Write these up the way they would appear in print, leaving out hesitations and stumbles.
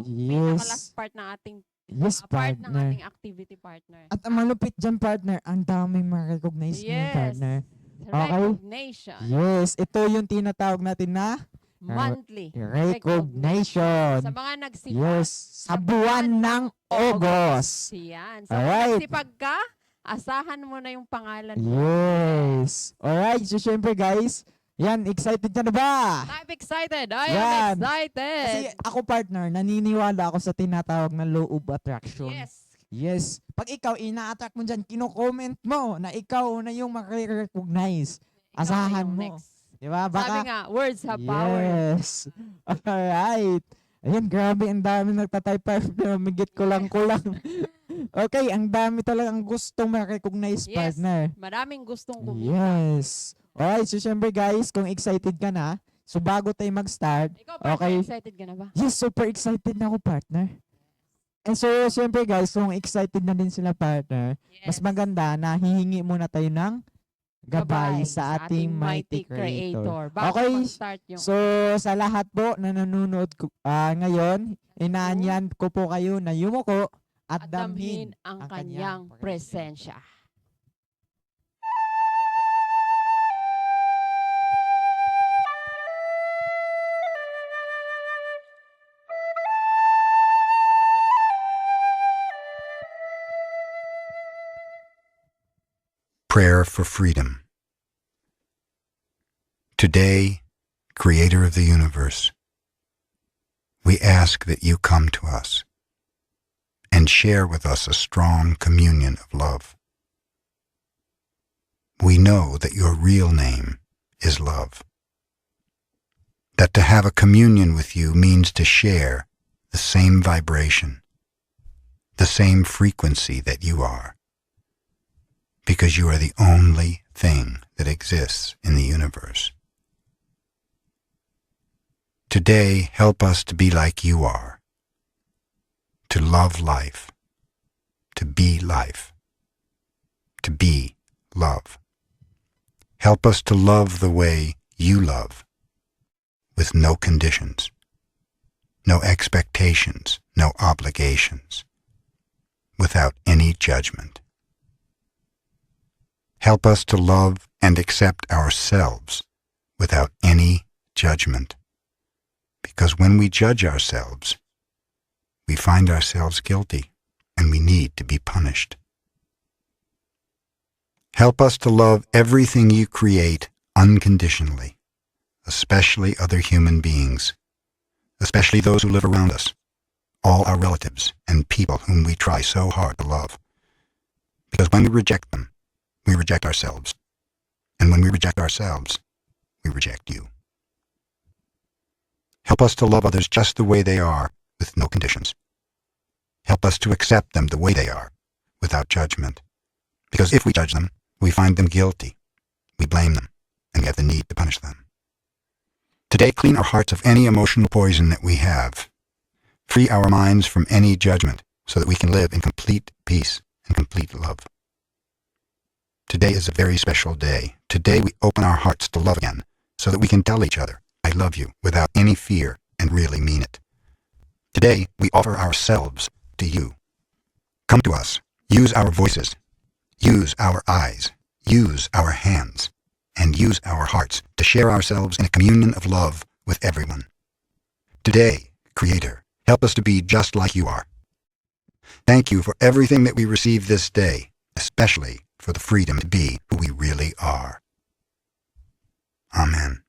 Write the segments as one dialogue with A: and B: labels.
A: yung
B: Yes.
A: pinaka-last part ng ating
B: Yes,
A: part ng
B: partner.
A: ating activity, partner.
B: At ang malupit dyan, partner, ang daming ma-recognize niyo,
A: Yes.
B: partner. Okay?
A: Recognition.
B: Yes, ito yung tinatawag natin na
A: Monthly
B: recognition.
A: Sa mga nagsipag.
B: Yes, sa buwan ng August.
A: Yan. So, kung
B: Alright.
A: nagsipag ka, asahan mo na yung pangalan mo.
B: Yes. Alright, so syempre guys, yan, excited ka na ba?
A: I'm excited. I
B: Yan.
A: am excited.
B: Kasi ako, partner, naniniwala ako sa tinatawag na law of attraction.
A: Yes.
B: Yes. Pag ikaw, ina-attract mo dyan, kino-comment mo na ikaw na yung makire-recognize.
A: Ikaw na
B: Asahan
A: yung
B: mo.
A: next.
B: Diba?
A: Sabi nga, words have power.
B: Yes. Alright. Ayun, grabe, ang dami nagtatype, partner. Migit ko lang. Okay, ang dami talagang gustong ma-recognize,
A: Yes.
B: partner.
A: Maraming gustong kumita.
B: Yes. Alright, so syempre guys, kung excited ka na, so bago tayo mag-start,
A: Ikaw, partner,
B: okay.
A: excited ka na ba?
B: Yes, super excited na ako, partner. And so, syempre guys, kung excited na din sila, partner, mas
A: Yes.
B: maganda na hihingi muna tayo ng gabay sa ating mighty creator.
A: Bago
B: Okay,
A: mag-start yung
B: so sa lahat po na nanonood ngayon, inaanyan ko po kayo na yumuko at damhin
A: ang kanyang presensya.
C: Prayer for Freedom. Today, Creator of the universe, we ask that you come to us and share with us a strong communion of love. We know that your real name is love, that to have a communion with you means to share the same vibration, the same frequency that you are, because you are the only thing that exists in the universe. Today, help us to be like you are, to love life, to be life, to be love. Help us to love the way you love, with no conditions, no expectations, no obligations, without any judgment. Help us to love and accept ourselves without any judgment, because when we judge ourselves, we find ourselves guilty and we need to be punished. Help us to love everything you create unconditionally, especially other human beings, especially those who live around us, all our relatives and people whom we try so hard to love. Because when we reject them, we reject ourselves. And when we reject ourselves, we reject you. Help us to love others just the way they are, with no conditions. Help us to accept them the way they are, without judgment. Because if we judge them, we find them guilty. We blame them, and we have the need to punish them. Today, clean our hearts of any emotional poison that we have. Free our minds from any judgment, so that we can live in complete peace and complete love. Today is a very special day. Today we open our hearts to love again, so that we can tell each other, I love you, without any fear, and really mean it. Today we offer ourselves to you. Come to us. Use our voices. Use our eyes. Use our hands. And use our hearts to share ourselves in a communion of love with everyone. Today, Creator, help us to be just like you are. Thank you for everything that we receive this day, especially for the freedom to be who we really are. Amen.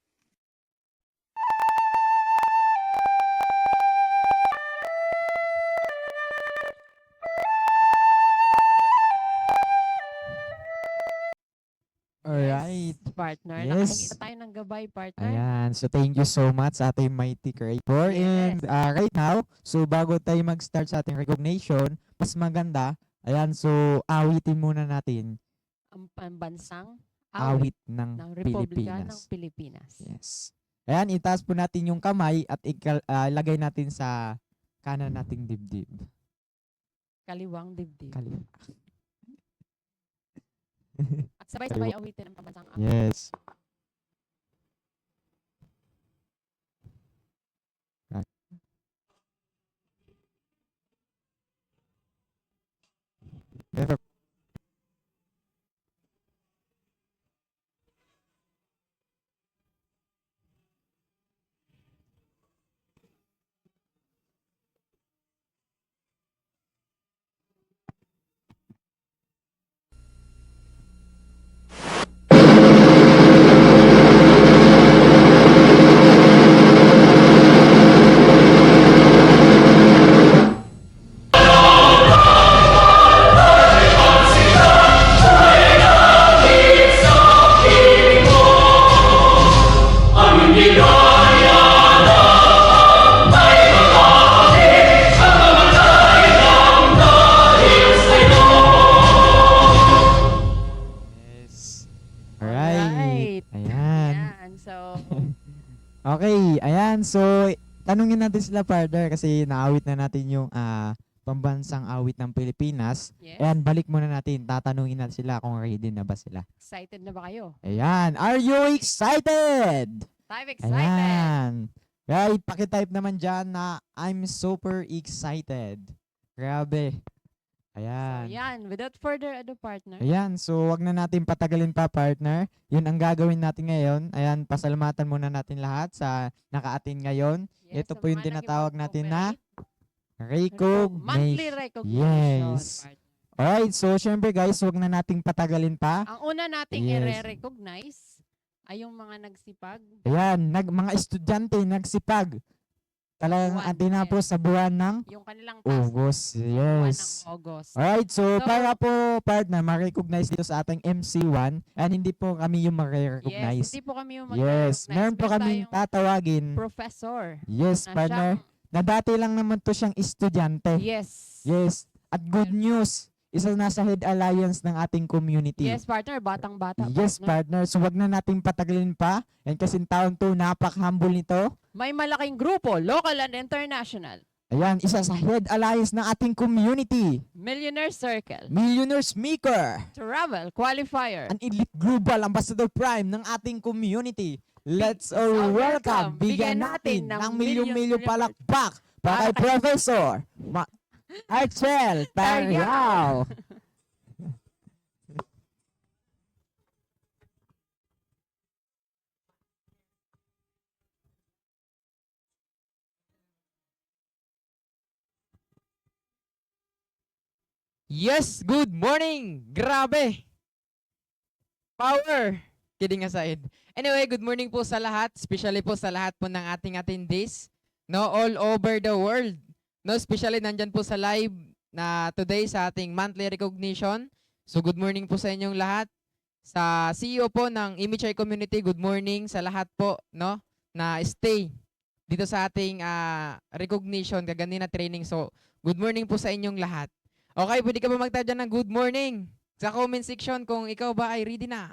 B: Alright.
A: Yes, partner.
B: Yes.
A: Nakahingi na tayo ng gabay, partner.
B: Ayan. So, thank you so much sa ating mighty creator.
A: Yes.
B: And right now, so bago tayo mag-start sa ating recognition, mas maganda, ayan, so awitin muna natin
A: Ang pambansang
B: awit ng
A: ng Republika ng
B: Pilipinas.
A: Pilipinas.
B: Yes. Ayan, itaas po natin yung kamay at lagay natin sa kanan nating dibdib.
A: Kaliwang dibdib.
B: Kaliwa.
A: At sabay-sabay awitin ang pambansang awit.
B: Yes. Pero yes. Alright.
A: Alright.
B: Ayan.
A: Yan. So,
B: Okay, ayan. So, tanungin natin sila partner kasi naawit na natin yung pambansang awit ng Pilipinas.
A: yes.
B: Ayan, balik muna natin. Tatanungin natin sila kung ready na ba sila.
A: Excited na ba kayo?
B: Ayan, are you excited?
A: I'm excited.
B: Ayan. Right, pakitype naman dyan na I'm super excited. Grabe.
A: So,
B: Ayan.
A: yan. Without further ado, partner.
B: Ayan, so wag na natin patagalin pa partner. Yun ang gagawin natin ngayon. Ayan, pasalamatan muna natin lahat sa naka-attend ngayon.
A: Yes,
B: Ito
A: sa
B: po yung
A: mga
B: tinatawag natin na
A: nag-cooperate. Monthly
B: recognition.
A: recognition.
B: Yes.
A: partner.
B: Alright, so syempre guys, wag na nating patagalin pa.
A: Ang una nating
B: Yes.
A: i-recognize ay yung mga nagsipag.
B: Ayan, mga estudyante nagsipag. Talagang
A: Buwan,
B: tinapos sa buwan ng
A: Yung kanilang task.
B: August.
A: Buwan
B: Yes.
A: ng August.
B: Alright, so
A: So-
B: para po partner, ma-recognize dito sa ating MC1 and hindi po kami yung
A: Yes,
B: ma-recognize.
A: hindi po kami yung
B: Yes,
A: mag-recognize.
B: meron po
A: Meron
B: kaming
A: tayong
B: tatawagin.
A: professor.
B: Yes,
A: na
B: partner. Na dati lang naman to siyang estudyante.
A: Yes.
B: Yes. At good news, isa na sa head alliance ng ating community.
A: Yes, partner. Batang-bata.
B: Yes, partner. So wag na nating patagalin pa. And kasi taon to, napak-humble nito.
A: May malaking grupo, local and international.
B: Ayan, isa sa head alliance ng ating community.
A: Millionaire Circle.
B: Millionaires Maker.
A: Travel Qualifier.
B: An elite global ambassador prime ng ating community. Let's all welcome. Bigyan natin ng milyong-milyong palakpak para kay Professor Archel Tariao.
D: Yes, good morning! Grabe! Power! Kidding aside. Anyway, good morning po sa lahat, especially po sa lahat po ng ating attendees, no, all over the world. No, especially nandyan po sa live na today sa ating monthly recognition. So good morning po sa inyong lahat. Sa CEO po ng Imichay Community, good morning sa lahat po, no, na stay dito sa ating recognition, kaganina training. So good morning po sa inyong lahat. Okay, pwede ka ba mag-type dyan ng good morning sa comment section kung ikaw ba ay ready na?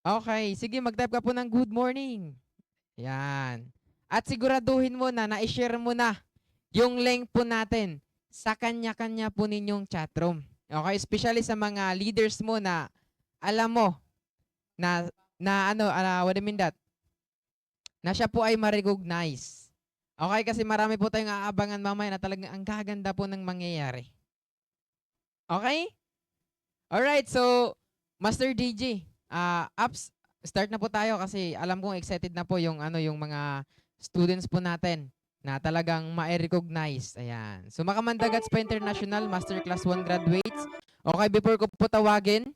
D: Okay, sige, mag-type ka po ng good morning. Yan. At siguraduhin mo na, na-share mo na yung link po natin sa kanya-kanya po ninyong chatroom. Okay, especially sa mga leaders mo na alam mo na what do you mean that? Na siya po ay ma-recognize. Okay, kasi marami po tayong aabangan mamaya na talagang ang gaganda po ng mangyayari. Okay? Alright, so Master DJ, start na po tayo kasi alam kong excited na po yung yung mga students po natin na talagang ma-recognize. Ayan. So Makamandagats pa International Master Class 1 graduates. Okay, before ko po tawagin,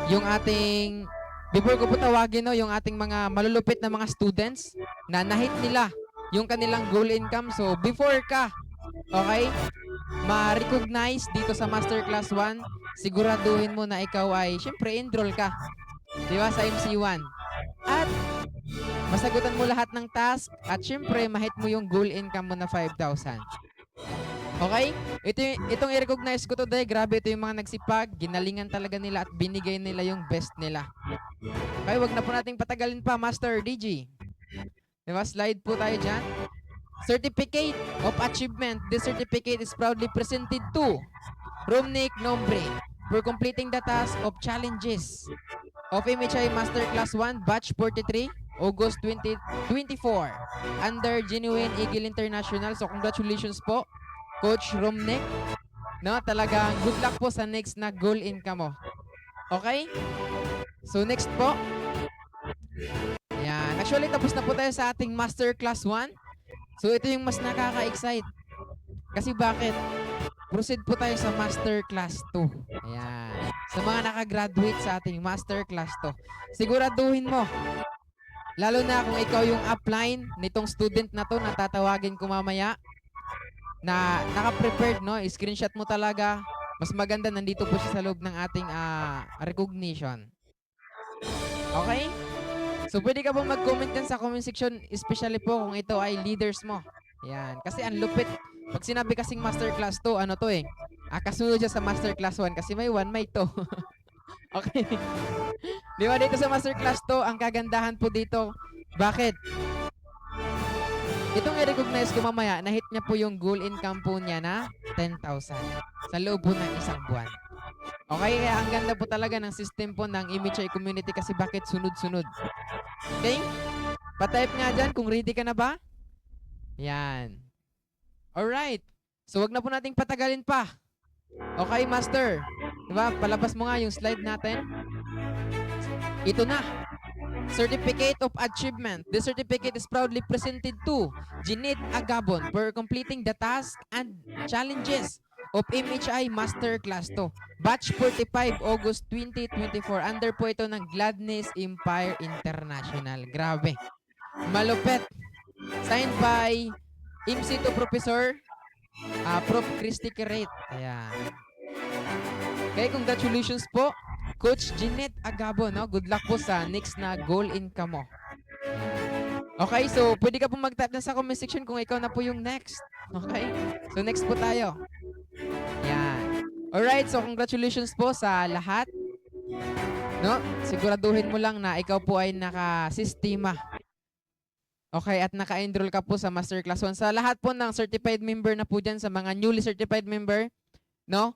D: yung ating, before ko po tawagin, no, yung ating mga malulupit na mga students na nahit nila yung kanilang goal income. So, before ka, okay, ma-recognize dito sa Masterclass 1, siguraduhin mo na ikaw ay, syempre, enroll ka Di ba? Sa MC1. At masagutan mo lahat ng task at syempre, mahit mo yung goal income mo na 5,000. Okay? Itong i-recognize ko today, grabe ito yung mga nagsipag, ginalingan talaga nila at binigay nila yung best nila. Okay, wag na po nating patagalin pa, Master DG. Diba? Slide po tayo dyan. Certificate of Achievement. This certificate is proudly presented to Romnick Nombre for completing the task of challenges of MHI Master Class 1 Batch 43 August 2024 under Genuine Eagle International. So congratulations po, Coach Romnick. No, talagang good luck po sa next na goal income mo. Okay? So next po. Yan. Actually, tapos na po tayo sa ating Master Class 1. So ito yung mas nakaka-excite. Kasi bakit? Proceed po tayo sa Master Class 2. Ayan. Sa mga nakagraduate sa ating Master Class 2. Siguraduhin mo, lalo na kung ikaw yung upline nitong student na to na tatawagin ko mamaya, na naka-prepared, no? I-screenshot mo talaga. Mas maganda, nandito po siya sa loob ng ating recognition. Okay? So, pwede ka pong mag-comment dyan sa comment section, especially po kung ito ay leaders mo. Yan. Kasi ang lupit. Pag sinabi kasing Master Class 2, ano to eh? Kasunod siya sa Master Class 1 kasi may 1, may 2. Okay. Di ba dito sa Master Class 2, ang kagandahan po dito, bakit? Itong i-recognize ko mamaya, na-hit niya po yung goal income po niya na 10,000 sa loob po ng isang buwan. Okay, kaya ang ganda po talaga ng system po ng MHI community kasi bakit sunod-sunod. Okay? Pa-type nga dyan kung ready ka na ba. Yan. Alright. So, wag na po nating patagalin pa. Okay, Master. Diba? Palabas mo nga yung slide natin. Ito na. Certificate of Achievement. This certificate is proudly presented to Jeanette Agabon for completing the task and challenges of MHI Master Class 2. Batch 45, August 2024. Under po ito ng Gladness Empire International. Grabe. Malupet. Signed by MC2 Professor Prof. Christy Kiret. Ayan. Okay, congratulations po, Coach Jeanette Agabon. No? Good luck po sa next na goal income mo. Okay, so pwede ka po mag-type na sa comment section kung ikaw na po yung next. Okay? So next po tayo. Yan. Alright, so congratulations po sa lahat. No? Siguraduhin mo lang na ikaw po ay naka-sistema. Okay, at naka-enroll ka po sa Master Class 1. Sa lahat po ng certified member na po dyan, sa mga newly certified member, no?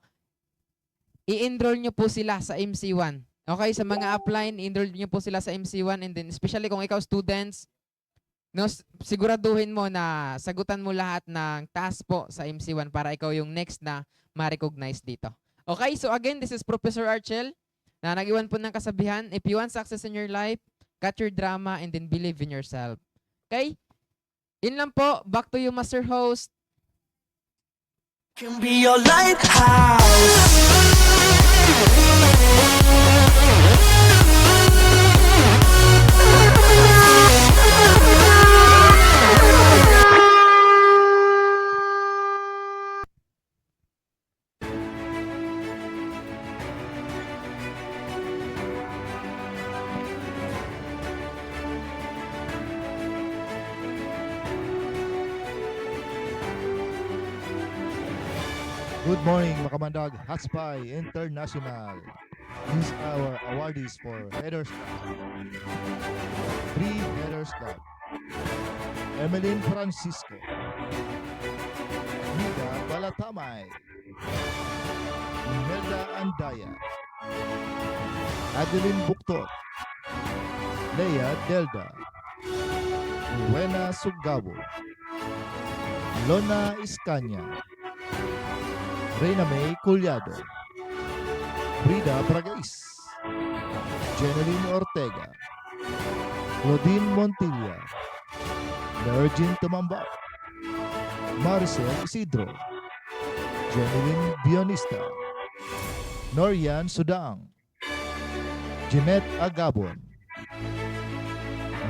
D: I-enroll nyo po sila sa MC1. Okay, sa mga upline, i-enroll nyo po sila sa MC1 and then especially kung ikaw students, no, siguraduhin mo na sagutan mo lahat ng task po sa MC1 para ikaw yung next na ma-recognize dito. Okay, so again, this is Professor Archel na nag-iwan po ng kasabihan, if you want success in your life, cut your drama and then believe in yourself. Okay? Yun lang po. Back to you, Master Host.
E: Can be your lighthouse.
F: Good morning, Makamandag Hatspay International. These are our awardees for Headers Club. 3 Headers Club. Emeline Francisco. Nida Balatamay. Imelda Andaya. Adeline Buktot. Leia Delda. Buena Sugabo. Lona Iscanya. Reina May Collado, Frida Bragais, Jeneline Ortega, Claudine Montilla, Virgin Tumambak, Maricel Isidro, Jeneline Bionista, Norian Sudang, Jeanette Agabon,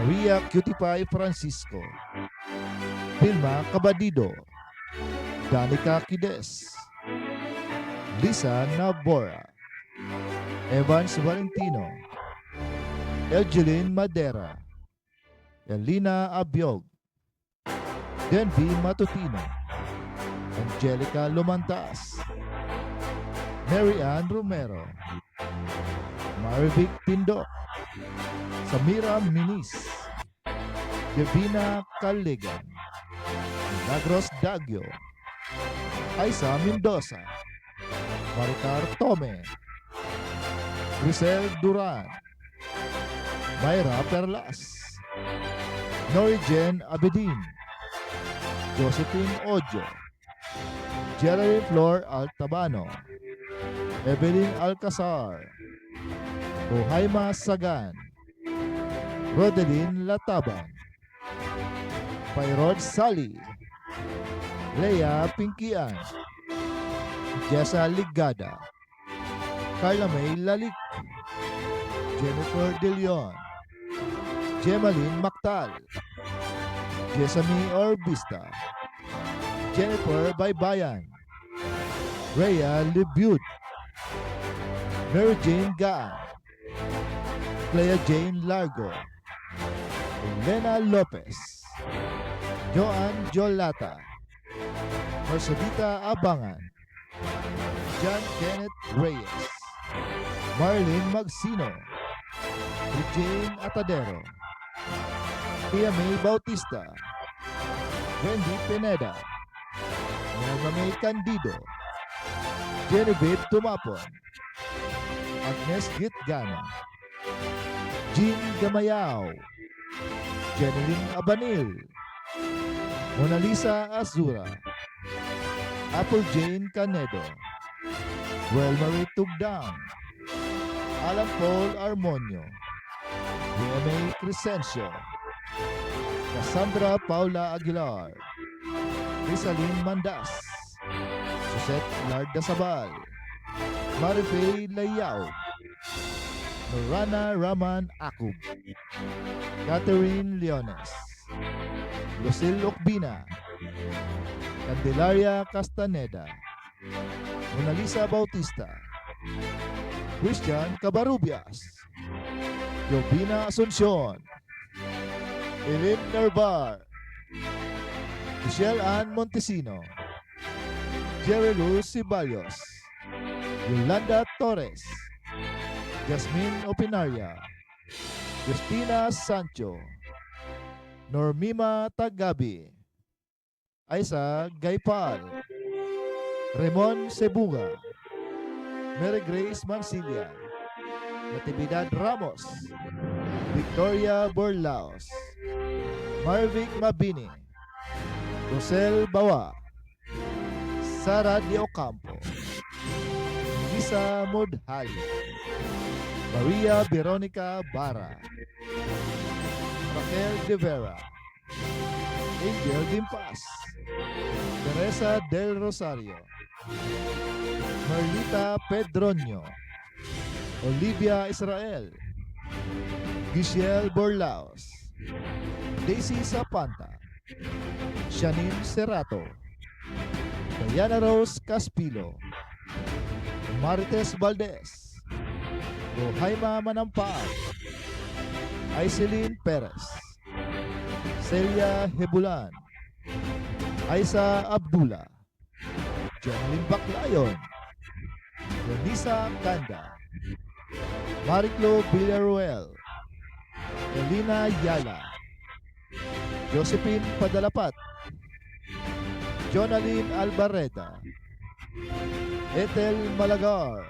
F: Maria Cutipay Francisco, Vilma Cabadido, Danica Kides, Lisa Nabora, Evans Valentino, Eljeline Madera, Elina Abiog, Denby Matutino, Angelica Lumantas, Mary Ann Romero, Marvic Pindok, Samira Minis, Devina Caligan, Milagros Dagyo, Aisa Mendoza, Maricar Tome, Grisel Duran, Mayra Perlas, Norijen Abedin, Josephine Ojo, Jerry Flor Altabano, Evelyn Alcazar, Ohaima Sagan, Rodeline Lataban, Pairod Sally, Leia Pinkian, Jessa Ligada, Carla May Lalik, Jennifer De Leon, Gemaline Mactal, Jessamine Orbista, Jennifer Baybayan, Rhea Libud, Mary Jane Gaan, Clea Jane Largo, Elena Lopez, Joan Jolata, Mercedita Abangan, John Kenneth Reyes, Marlene Magsino, Jane Atadero, Tia May Bautista, Wendy Pineda, Nelma May Candido, Genevieve Tumapon, Agnes Gitgana, Jean Gamayao, Jeneline Abanil, Mona Lisa Azura, Apple Jane Canedo, Welmarie Tugdang, Alan Paul Armonio, DMA Crescencio, Cassandra Paula Aguilar, Rizaline Mandas, Susette Lardasabal, Marifay Layao, Norana Raman Akub, Catherine Leones, Lucille Ocbina, Candelaria Castaneda, Mona Lisa Bautista, Christian Cabarubias, Jovina Asuncion, Erin Nervar, Michelle Ann Montesino, Jerry Luz Ceballos, Yolanda Torres, Jasmine Opinaria, Justina Sancho, Normima Tagabi, Aisa Gaipal, Ramon Sebuga, Mary Grace Mancilia, Natividad Ramos, Victoria Borlaos, Marvic Mabini, Rosel Bawa, Sara De Ocampo, Lisa Modhali, Maria Veronica Barra, Raquel De Vera, Angel Dimpas, Teresa Del Rosario, Marlita Pedroño, Olivia Israel, Giselle Borlaos, Daisy Zapanta, Shanine Cerrato, Diana Rose Caspilo, Marites Valdez, Rohaima Manampaan, Aiselin Perez, Celia Hebulan, Aisa Abdullah, Janlyn Baclayon, Renisa Kanda, Mariclo Villaruel, Elina Yala, Josephine Padalapat, Jonaline Albarreta, Ethel Malagar,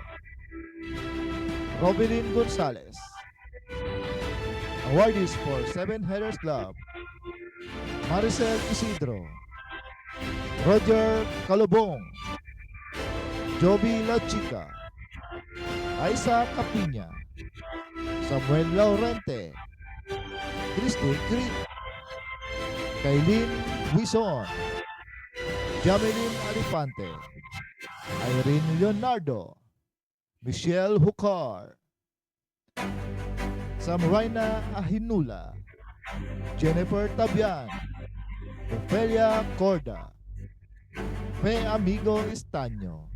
F: Robelyn Gonzalez. Awardees for Seven Headers Club, Maricel Isidro, Roger Calobong, Joby La Chica, Aisa Capiña, Samuel Laurente, Christine Creek, Kailin Wison, Jamelin Alifante, Irene Leonardo, Michelle Hucar, Samraina Ahinula, Jennifer Tabian, Ofelia Corda, Pe Amigo Estaño,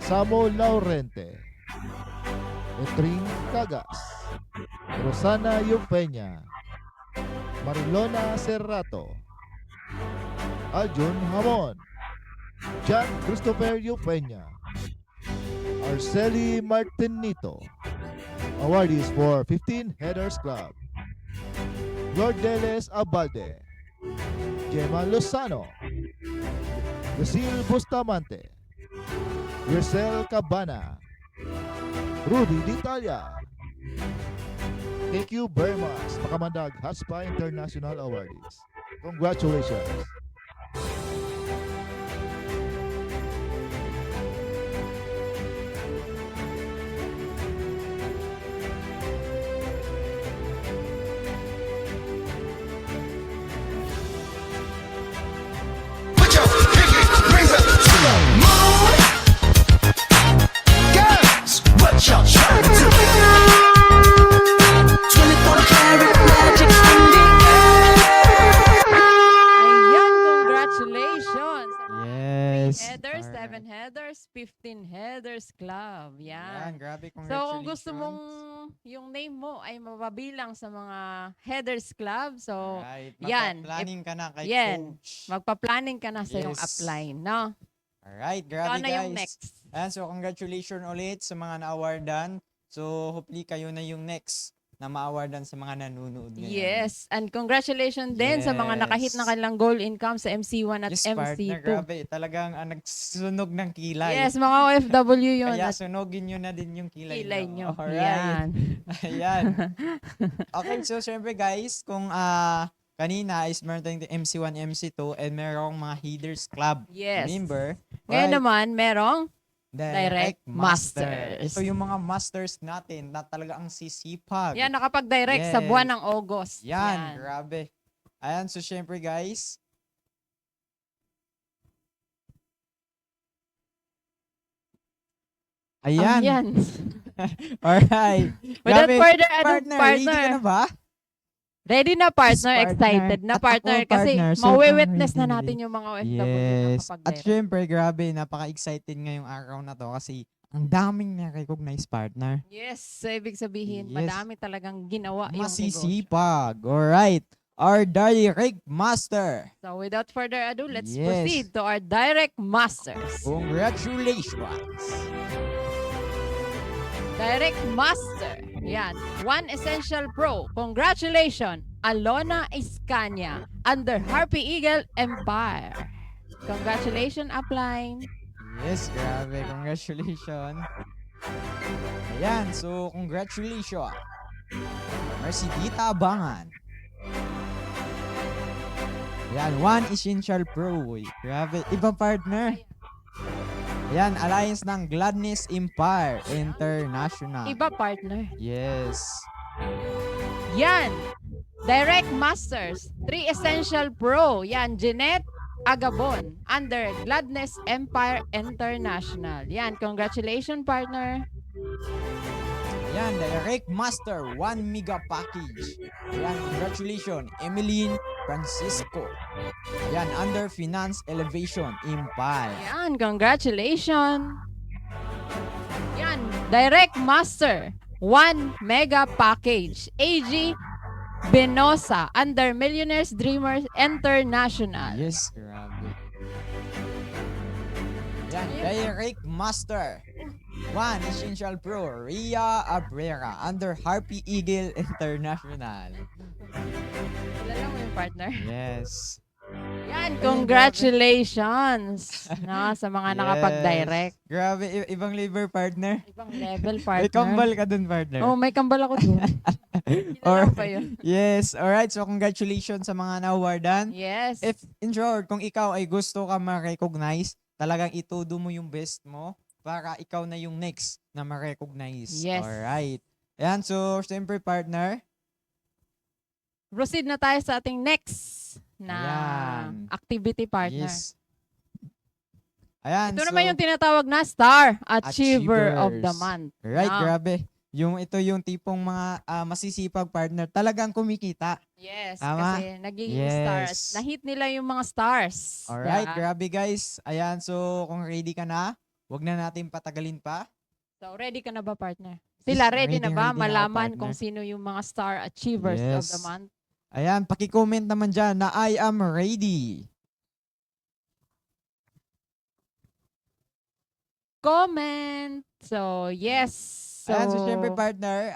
F: Samo Laurente, Etring Cagas, Rosana Yupeña, Marilona Serrato, Aljun Hamon, John Christopher Yupeña, Arceli Martinito. Awardees for 15 Headers Club. Lourdes Abalde, Gemma Lozano, Lucille Bustamante, Grisel Cabana, Rudy D'Italia. Thank you very much, Makamandag Haspa International Awardees. Congratulations.
E: Put your pinky rings up to the moon. Girls, what y'all trying to do? 24 karat magic in the air.
A: Ayan, congratulations!
B: Yes.
A: 3 headers,
B: Alright.
A: 7 headers, 15 headers club.
B: Yan,
A: Yan.
B: grabe,
A: So,
B: congratulations.
A: kung gusto mong yung name mo ay mababilang sa mga headers club, so,
B: Alright,
A: yan.
B: magpa-planning ka na kay
A: Yan.
B: coach.
A: magpa-planning ka na sa iyong
B: Yes.
A: upline, no?
B: Alright,
A: Ikaw
B: grabe
A: na
B: guys.
A: yung next.
B: Ayan, so congratulations ulit sa mga na-awardan. So, hopefully kayo na yung next na ma-awardan sa mga nanonood ngayon.
A: Yes. And congratulations din sa mga nakahit na
B: Yes.
A: kanilang goal income sa MC1 at
B: Yes,
A: MC2.
B: partner, grabe. Talagang nagsunog ng kilay.
A: Yes, mga OFW yun.
B: Kaya
A: At
B: sunogin nyo na din yung kilay,
A: kilay nyo.
B: Alright.
A: Yan.
B: Ayan. Okay, so syempre guys, kung kanina is meron tayong MC1, MC2, and merong mga Headers Club
A: Yes.
B: member.
A: Ngayon
B: Alright,
A: naman, merong
B: Direct
A: Master.
B: Master. So yung mga masters natin na talaga ang sisipag.
A: yan, nakapag-direct sa
B: Yes.
A: buwan ng August.
B: Yan, grabe. Ayan, so syempre guys, ayan.
A: Yan.
B: Alright.
A: Without
B: Grabe.
A: further ado,
B: Partner, ready ka na ba?
A: Ready na partner,
B: Yes, partner.
A: excited na
B: At ako,
A: partner, kasi
B: partner, sobrang
A: mawi-witness na
B: ready.
A: natin yung mga OFW na
B: Yes. At
A: kapag-direct.
B: syempre, grabe, napaka-excited ngayong araw na to kasi ang daming na-recognize partner.
A: Yes, so ibig sabihin,
B: Yes.
A: madami talagang ginawa yung negosyo.
B: Masisipag. Alright. Our Direct Master.
A: So without further ado, let's
B: Yes.
A: proceed to our Direct Masters.
B: Congratulations.
A: Direct Master. Yan. One Essential Pro. Congratulations, Alona Iscania under Harpy Eagle Empire. Congratulations, upline.
B: Yes, grabe. Congratulations. Ayan, so congratulations. Mercy Dita Abangan. Ayan, One Essential Pro. Grabe, iba partner. Ayan, Alliance ng Gladness Empire International.
A: Iba partner.
B: Yes.
A: Yan. Direct Masters. 3 Essential Pro. Yan, Jeanette Agabon under Gladness Empire International. Yan, congratulations partner.
B: Ayan, Direct Master 1 Mega Package. Ayan, congratulations, Emeline Francisco. Ayan, under Finance Elevation Empire.
A: Yan, congratulations. Yan, Direct Master 1 Mega Package. AG Benosa under Millionaires Dreamers International.
B: Yes, grabe. Ayan, Direct Master 1 Essential Pro Ria Abrera under Harpy Eagle International.
A: Kilala mo yung partner?
B: Yes.
A: Yan, congratulations sa mga nakapag-direct.
B: Grabe, ibang labor partner.
A: Ibang level,
B: May
A: partner.
B: kambal ka dun, partner.
A: Oh, may kambal ako doon. Kilala mo pa yun?
B: Yes, alright. So, congratulations sa mga na-awardan.
A: Yes.
B: If, in short, kung ikaw ay gusto ka ma-recognize, talagang itudo mo yung best mo para ikaw na yung next na ma-recognize.
A: Yes.
B: Alright. Ayan, so, siyempre, partner.
A: Proceed na tayo sa ating next na
B: Ayan.
A: activity partner.
B: Yes. Ayan,
A: Ito
B: so,
A: naman yung tinatawag na Star Achiever of the
B: Achievers.
A: Month.
B: right,
A: Ah.
B: grabe. Ito yung tipong mga masisipag partner, talagang kumikita.
A: Yes,
B: Tama?
A: kasi nagiging
B: Yes.
A: stars. Na-hit nila yung mga stars.
B: Alright,
A: Diba?
B: grabe guys. Ayan, so kung ready ka na, wag na natin patagalin pa.
A: So, ready ka na ba, partner? Sila ready na ba
B: ready na ako,
A: malaman
B: partner.
A: kung sino yung mga star achievers of the
B: Yes.
A: month?
B: Ayan, paki-comment naman dyan na I am ready.
A: Comment! So, yes.
B: Ayan, so syempre partner,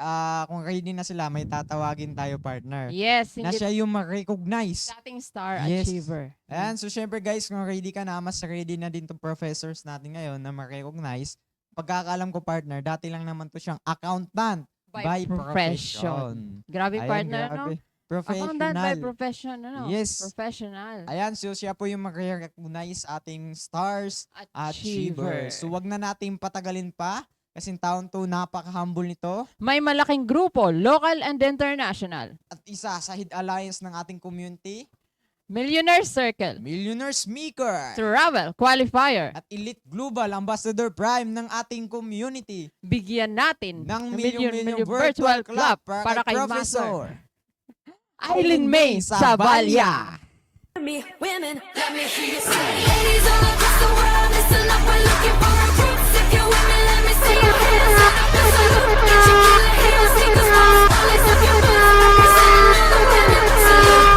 B: kung ready na sila, may tatawagin tayo partner.
A: yes,
B: Na
A: hindi
B: siya yung ma-recognize.
A: dating star
B: Yes.
A: achiever.
B: Ayan, so syempre guys, kung ready ka na, mas ready na din tong professors natin ngayon na ma-recognize. Pagkakalam ko partner, dati lang naman to siyang accountant by profession.
A: Grabe
B: Ayan,
A: partner, no?
B: grabe.
A: Accountant by
B: Professional.
A: profession, ano?
B: Yes.
A: Professional.
B: Ayan, so siya po yung mag-recognize ating stars achievers. So wag na natin patagalin pa kasi taon to napaka-humble nito
A: May malaking grupo, local and international.
B: at isa sa Hid Alliance ng ating community,
A: Millionaire Circle.
B: Millionaire Maker
A: Travel Qualifier.
B: at Elite Global Ambassador Prime ng ating community
A: Bigyan natin
B: ng
A: Million
B: Million Virtual Club para kay
A: Professor
B: Professor
A: Aileen May Sabalya.
E: Me, women, let me hear you say. Ladies all across the world, listen up, we're looking for recruits. If you're women, let me see your hands. Listen up, get your killer heels, sneakers, balls, lace up your boots. Representing all the women, salute.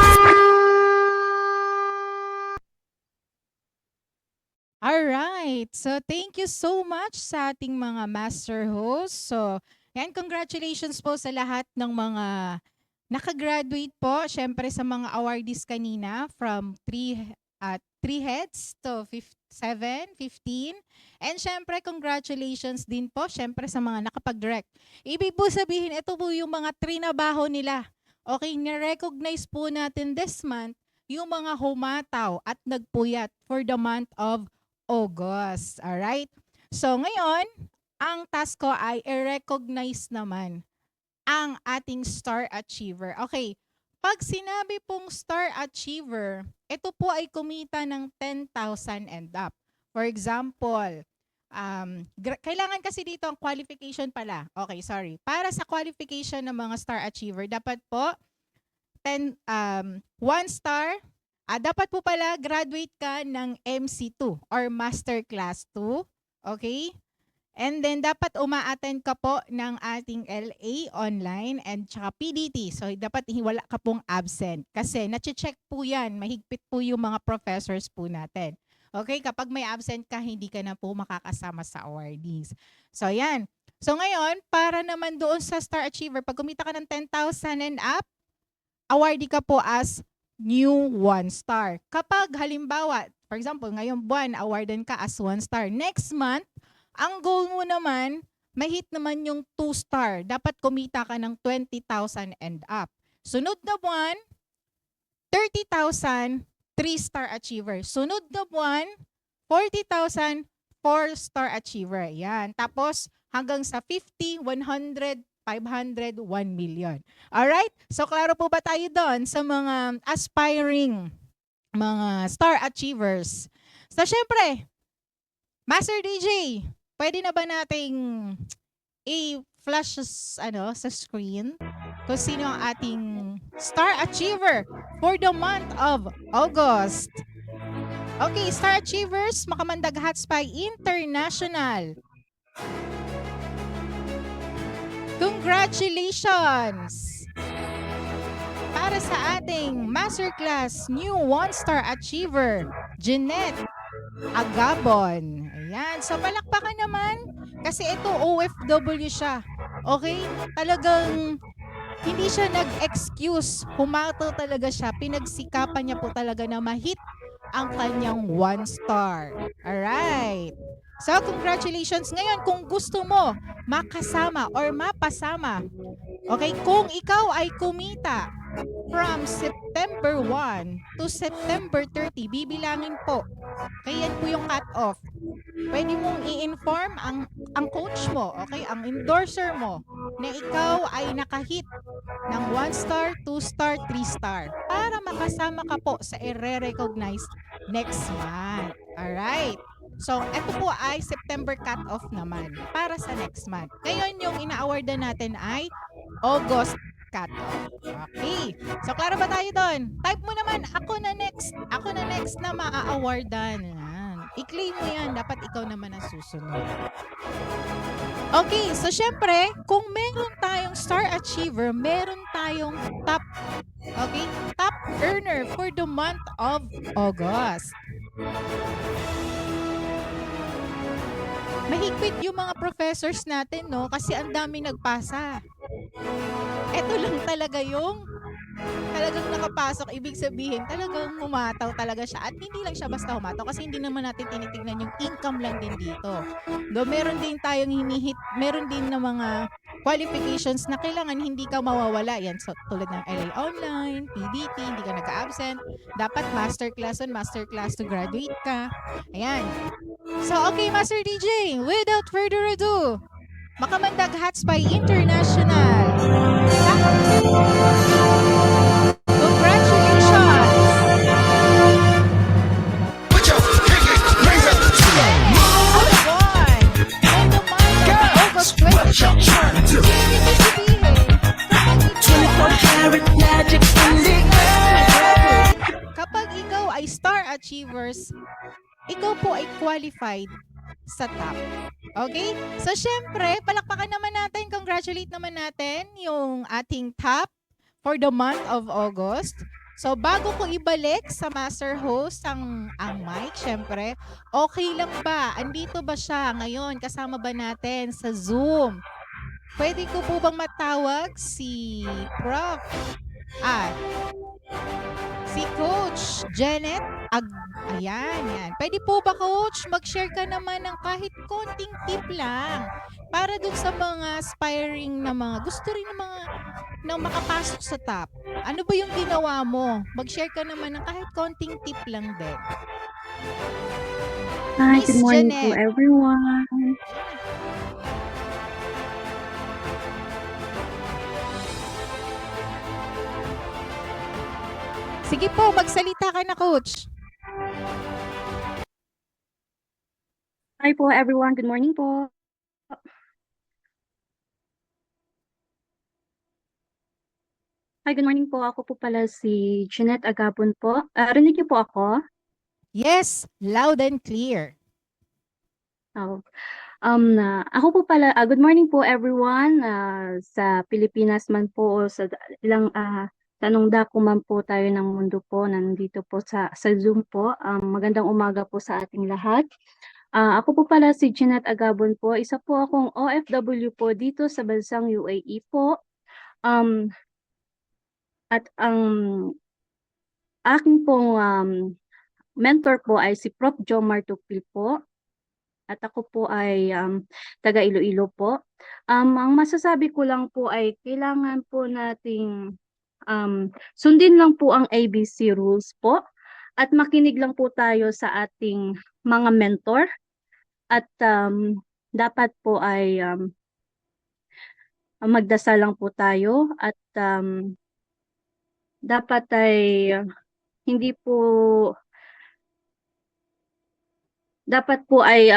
G: Alright. So, thank you so much sa ating mga master hosts. So, yan, congratulations po sa lahat ng mga nakagraduate po. Syempre sa mga awardees kanina from 3 heads to 7, 15. And syempre, congratulations din po syempre sa mga nakapag-direct. Ibig po sabihin, ito po yung mga trinabaho nila. Okay, na-recognize po natin this month yung mga humataw at nagpuyat for the month of August. Alright? So ngayon, ang task ko ay i-recognize naman ang ating star achiever. Okay, pag sinabi pong star achiever, ito po ay kumita ng 10,000 and up. For example, kailangan kasi dito ang qualification pala. Okay, sorry. Para sa qualification ng mga star achiever, dapat po 1 star. Dapat po pala graduate ka ng MC2 or Master Class 2. Okay? And then dapat uma-attend ka po ng ating LA online and tsaka PDT. So dapat wala ka pong absent kasi nache-check po 'yan, mahigpit po yung mga professors po natin. Okay, kapag may absent ka, hindi ka na po makakasama sa awardees. So yan. So ngayon, para naman doon sa Star Achiever, pag kumita ka ng 10,000 and up, awardee ka po as new 1 star. Kapag halimbawa, for example, ngayong buwan, awardan ka as 1 star. Next month, ang goal mo naman, mahit naman yung 2 star. Dapat kumita ka ng 20,000 and up. Sunod na buwan, 30,000, 3 star achiever. Sunod na buwan, 40,000, 4 star achiever. Yan. Tapos hanggang sa 50, 100, 500, 1 million. Alright? So klaro po ba tayo doon sa mga aspiring mga star achievers? So syempre, Master DJ, pwede na ba nating i-flash sa screen kung sino ang ating star achiever for the month of August? Okay, star achievers, Makamandag Hatspy International. Congratulations! Para sa ating masterclass new 1-star achiever, Jeanette Agabon. Ayan. So, palakpakan naman kasi ito OFW siya. Okay? Talagang hindi siya nag-excuse. Humato talaga siya. Pinagsikapan niya po talaga na ma-hit ang kanyang 1 star. Alright. So, congratulations. Ngayon, kung gusto mo makasama or mapasama, okay, kung ikaw ay kumita from September 1 to September 30, bibilangin po. Kaya yan po yung cut-off. Pwede mong i-inform ang coach mo, okay, ang endorser mo, na ikaw ay nakahit ng 1 star, 2 star, 3 star para makasama ka po sa i-recognize next month. Alright. So, ito po ay September cut-off naman para sa next month. Ngayon, yung ina-awardan natin ay August cut-off. Okay. So, klaro ba tayo doon? Type mo naman, ako na next na maa-awardan. Yan. I-claim mo yan. Dapat ikaw naman ang susunod. Okay, so syempre, kung meron tayong star achiever, meron tayong top, okay, top earner for the month of August. Mahigpit yung mga professors natin, no? Kasi ang dami nagpasa. Ito lang talaga yung talagang nakapasok. Ibig sabihin, talagang humataw talaga siya. At hindi lang siya basta humataw kasi hindi naman natin tinitignan yung income lang din dito. Do meron din tayong hinihit, meron din na mga qualifications na kailangan hindi ka mawawala. Yan, so, tulad ng LA Online, PDT, hindi ka nag-absent. Dapat masterclass on masterclass to graduate ka. Ayan. So, okay, Master DJ, without further ado, Makamandag Hatspay International. Congratulations! Agawan! On the month of August 2022. Ibig sabihin, kapag ikaw ay star achievers, ikaw po ay qualified sa top. Okay? So, syempre, palakpakan naman natin, congratulate naman natin yung ating top for the month of August. So, bago ko ibalik sa master host ang mic, syempre, okay lang ba? Andito ba siya ngayon? Kasama ba natin sa Zoom? Pwede ko po bang matawag si Prof. Si Coach Janet Ayan, yan. Pwede po ba, Coach, mag-share ka naman ng kahit konting tip lang para dun sa mga aspiring na mga gusto rin ng mga na makapasok sa top. Ano ba yung ginawa mo? Mag-share ka naman ng kahit konting tip lang din.
H: Hi,
G: Miss
H: good morning
G: Janet.
H: to everyone.
G: Sige po, magsalita ka na, Coach.
H: Hi po everyone, good morning po. Hi, good morning po. Ako po pala si Jeanette Agapon po. Rinig niyo po ako?
G: Yes, loud and clear.
H: Oh. Ako po pala, good morning po everyone. Sa Pilipinas man po o sa ilang tanong dako man po tayo ng mundo po, nandito po sa Zoom po. Magandang umaga po sa ating lahat. Ako po pala si Jeanette Agapon po. Isa po akong OFW po dito sa bansang UAE po. At ang aking pong mentor po ay si Prof. Jomar Tupil po. At ako po ay taga Iloilo po. Ang masasabi ko lang po ay kailangan po nating sundin lang po ang ABC rules po. At makinig lang po tayo sa ating mga mentor. At dapat po ay magdasal lang po tayo. At dapat ay hindi po dapat po ay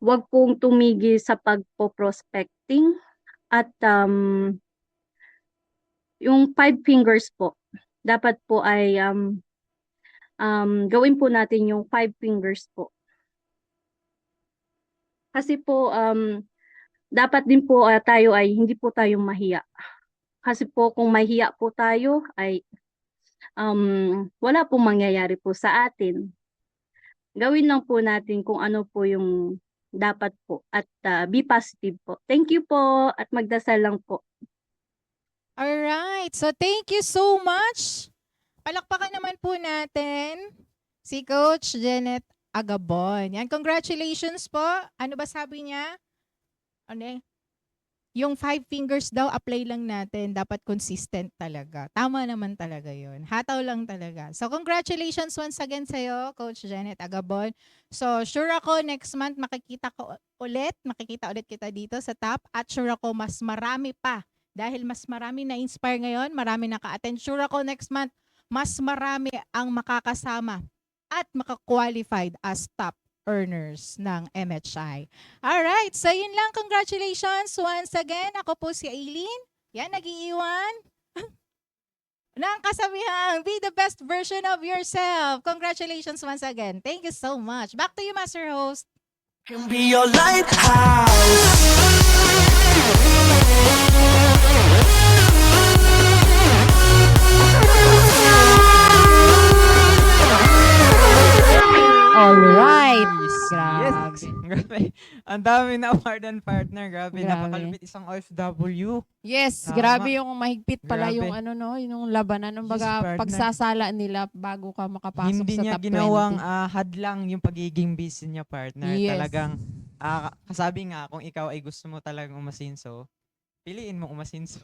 H: wag pong tumigil sa pagpo-prospecting at yung 5 fingers po dapat po ay gawin po natin yung 5 fingers po kasi po dapat din po tayo ay hindi po tayong mahiya. Kasi po kung mahiya po tayo ay wala pong mangyayari po sa atin. Gawin lang po natin kung ano po yung dapat po at be positive po. Thank you po at magdasal lang po.
G: Alright, so thank you so much. Palakpakan naman po natin si Coach Janet Agapon. Yan, congratulations po. Ano ba sabi niya? Ano yung 5 fingers daw, apply lang natin. Dapat consistent talaga. Tama naman talaga yun. Hataw lang talaga. So, congratulations once again sa'yo, Coach Janet Agapon. So, sure ako next month makikita ulit kita dito sa top. At sure ako mas marami pa. Dahil mas marami na inspire ngayon, marami naka-attend. Sure ako next month, mas marami ang makakasama at makakwalified as top earners ng MHI. Alright, so yun lang. Congratulations once again. Ako po si Aileen. Yan, nag-iiwan. ng kasabihang, be the best version of yourself. Congratulations once again. Thank you so much. Back to you, Master Host.
I: Can be your lighthouse.
A: Alright.
B: Yes.
A: Grabe.
B: Grabe. Ang dami na awardan partner. Grabe.
A: Grabe.
B: Napakalupit isang OFW.
A: Yes,
B: Tama.
A: grabe yung mahigpit pala
B: Grabe.
A: yung ano no, yung labanan ng
B: Yes,
A: baga
B: partner.
A: pagsasala nila bago ka makapasok
B: Hindi
A: sa
B: niya
A: top
B: ginawang
A: 20.
B: hadlang yung pagiging busy niya partner.
A: Yes.
B: Talagang kasabi nga kung ikaw ay gusto mo talagang umasinso, piliin mo umasinso.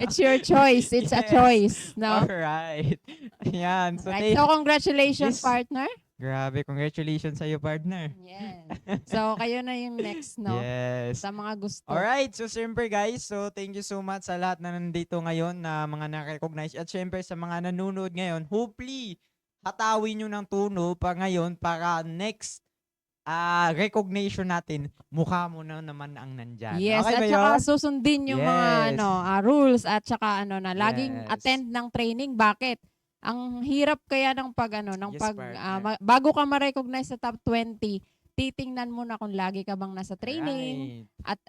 A: It's your choice. It's a
B: Yes.
A: choice, no?
B: Alright. Ayan. So,
A: Right. So congratulations,
B: Yes.
A: partner.
B: grabe. Congratulations sa iyo partner.
A: Yes. So kayo na yung next, no?
B: Yes.
A: Sa mga gusto.
B: Alright, so siyempre guys, so thank you so much sa lahat na nandito ngayon na mga na-recognize at siyempre sa mga nanonood ngayon, hopefully hatawin nyo ng tuno pa ngayon para next recognition natin, mukha mo na naman ang nandyan.
A: Yes,
B: okay
A: at
B: ba
A: saka
B: yun?
A: susundin yung mga
B: Yes.
A: rules at saka na laging
B: Yes.
A: attend ng training. Bakit? Ang hirap kaya ng
B: Yes, partner.
A: bago ka ma-recognize sa top 20, titingnan mo na kung lagi ka bang nasa training
B: Right.
A: at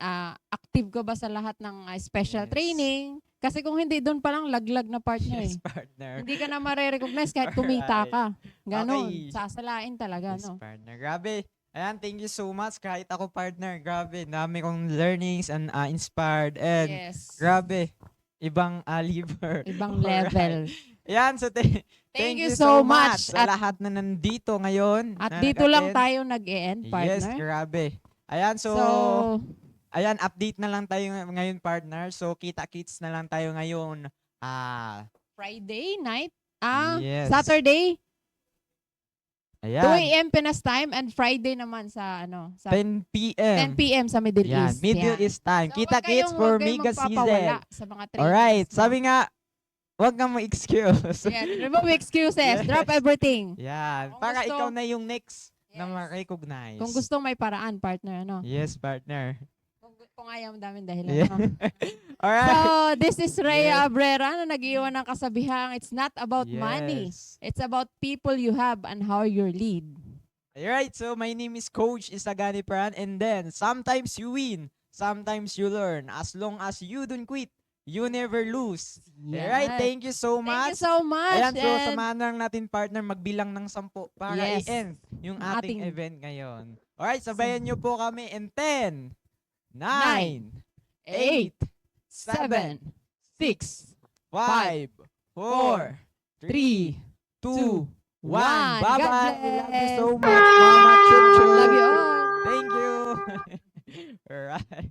A: active ka ba sa lahat ng special
B: Yes.
A: training. Kasi kung hindi, doon pa lang laglag na partner.
B: Yes, partner.
A: Hindi ka na ma-recognize kahit kumita ka. Ganon.
B: Okay.
A: Sasalain talaga,
B: Yes,
A: no?
B: partner. Grabe. Ayan, thank you so much. Kahit ako, partner, grabe. Dami kong learnings and inspired. And
A: Yes.
B: grabe. Ibang liver.
A: Ibang
B: Alright.
A: level.
B: Ayan, so
A: Thank you so much.
B: sa lahat na nandito ngayon.
A: At
B: na
A: dito lang
B: nag-attend.
A: tayo nag-e-end, partner.
B: Yes, grabe. Ayan, so, ayan, update na lang tayo ngayon, partner. So, kita-kits na lang tayo ngayon.
A: Friday night?
B: Yes.
A: Saturday, 2
B: Ayan,
A: a.m. Pinas time and Friday naman sa
B: 10 p.m.
A: 10 p.m. sa Middle
B: Yan,
A: East.
B: Middle
A: Yan.
B: East time.
A: So,
B: Kita-kits for Mega Season.
A: Sa mga trainings.
B: Alright,
A: no?
B: sabi nga, wag kang ma-excuse.
A: Yan, remove excuses.
B: Yes.
A: Drop everything.
B: Yan,
A: Kung
B: para
A: gusto-
B: ikaw na yung next na
A: Yes.
B: ma-recognize.
A: Kung gusto may paraan, partner, ano?
B: Yes, partner.
A: Kung ayaw, daming dahilan.
B: Yeah.
A: no?
B: Alright.
A: So, this is Rhea
B: Yes.
A: Abrera na nag-iwan ng kasabihang, it's not about money.
B: Yes.
A: It's about people you have and how you lead.
B: Alright, so my name is Coach Isagani Pran, and then sometimes you win, sometimes you learn. As long as you don't quit, you never lose. Alright,
A: Yan.
B: thank you so
A: Thank
B: much.
A: you so much.
B: Ayan, so
A: and
B: samahan lang natin partner magbilang ng 10 para
A: Yes.
B: i-end yung
A: Ang
B: ating
A: ating-
B: event ngayon. Alright, sabayan nyo po kami in 10, 9, 8, 7, 6, 5, 4, 3, 2, 1.
A: God
B: Bye-bye. Love you
A: bless.
B: so much, Mama Chup Chup.
A: Love you all.
B: Thank you. Alright.